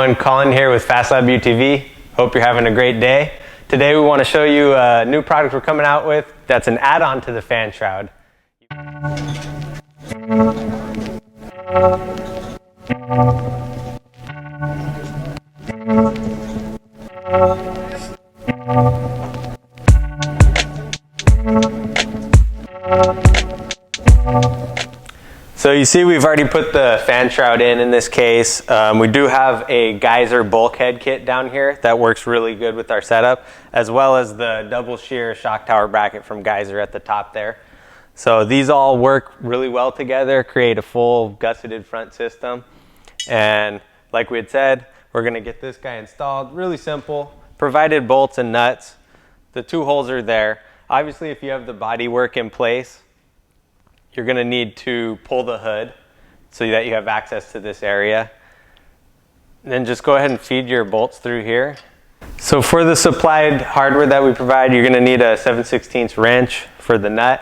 everyone, Colin here with FastLab UTV. Hope you're having a great day. Today we want to show you a new product we're coming out with that's an add-on to the fan shroud. So you see we've already put the fan shroud in this case. We do have a geyser bulkhead kit down here that works really good with our setup, as well as the double shear shock tower bracket from Geyser at the top there. So these all work really well together, create a full gusseted front system. And like we had said, we're gonna get this guy installed. Really simple, provided bolts and nuts. The two holes are there. Obviously, if you have the body work in place, you're going to need to pull the hood so that you have access to this area. And then just go ahead and feed your bolts through here. So for the supplied hardware that we provide, you're going to need a 7/16 wrench for the nut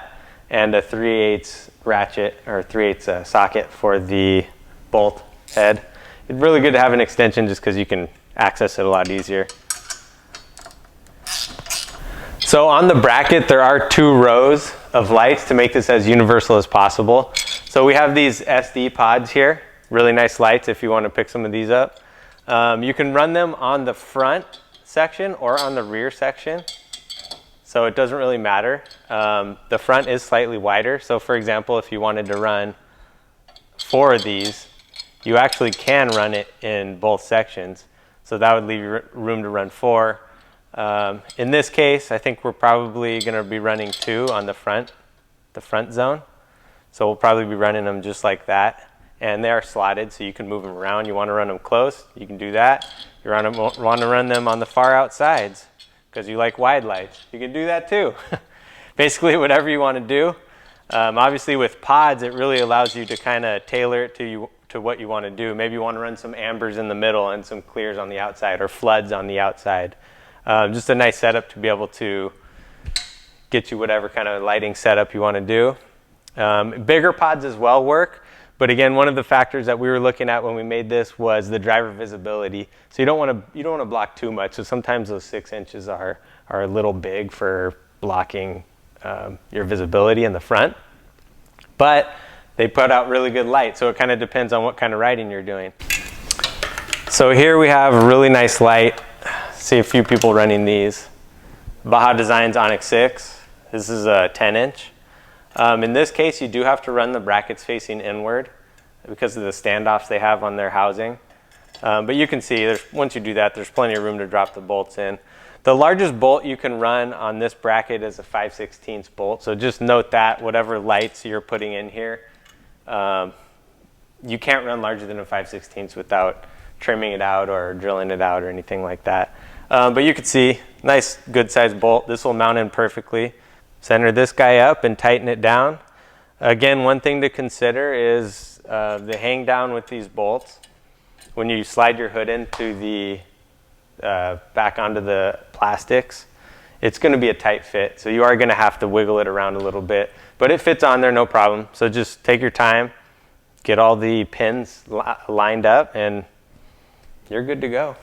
and a 3/8 ratchet or 3/8 socket for the bolt head. It's really good to have an extension just because you can access it a lot easier. So on the bracket, there are 2 rows of lights to make this as universal as possible. So we have these SD pods here, really nice lights if you want to pick some of these up. You can run them on the front section or on the rear section, so it doesn't really matter. The front is slightly wider, so for example, if you wanted to run 4 of these, you actually can run it in both sections, so that would leave you room to run 4. In this case, I think we're probably going to be running 2 on the front zone. So we'll probably be running them just like that. And they are slotted, so you can move them around. You want to run them close, you can do that. You want to run them on the far outsides because you like wide lights. You can do that too. Basically, whatever you want to do. Obviously, with pods, it really allows you to kind of tailor it to what you want to do. Maybe you want to run some ambers in the middle and some clears on the outside or floods on the outside. Just a nice setup to be able to get you whatever kind of lighting setup you want to do. Bigger pods as well work, but again, one of the factors that we were looking at when we made this was the driver visibility. So you don't want to block too much. So sometimes those 6 inches are a little big for blocking your visibility in the front, but they put out really good light. So it kind of depends on what kind of riding you're doing. So here we have a really nice light. See a few people running these. Baja Designs Onyx 6. This is a 10-inch. In this case, you do have to run the brackets facing inward because of the standoffs they have on their housing. But you can see, once you do that, there's plenty of room to drop the bolts in. The largest bolt you can run on this bracket is a 5/16 bolt. So just note that whatever lights you're putting in here, you can't run larger than a 5/16 without trimming it out or drilling it out or anything like that. But you can see, nice good sized bolt. This will mount in perfectly. Center this guy up and tighten it down. Again, one thing to consider is the hang down with these bolts. When you slide your hood into the back onto the plastics, it's going to be a tight fit. So you are going to have to wiggle it around a little bit, but it fits on there no problem. So just take your time, get all the pins lined up, and you're good to go.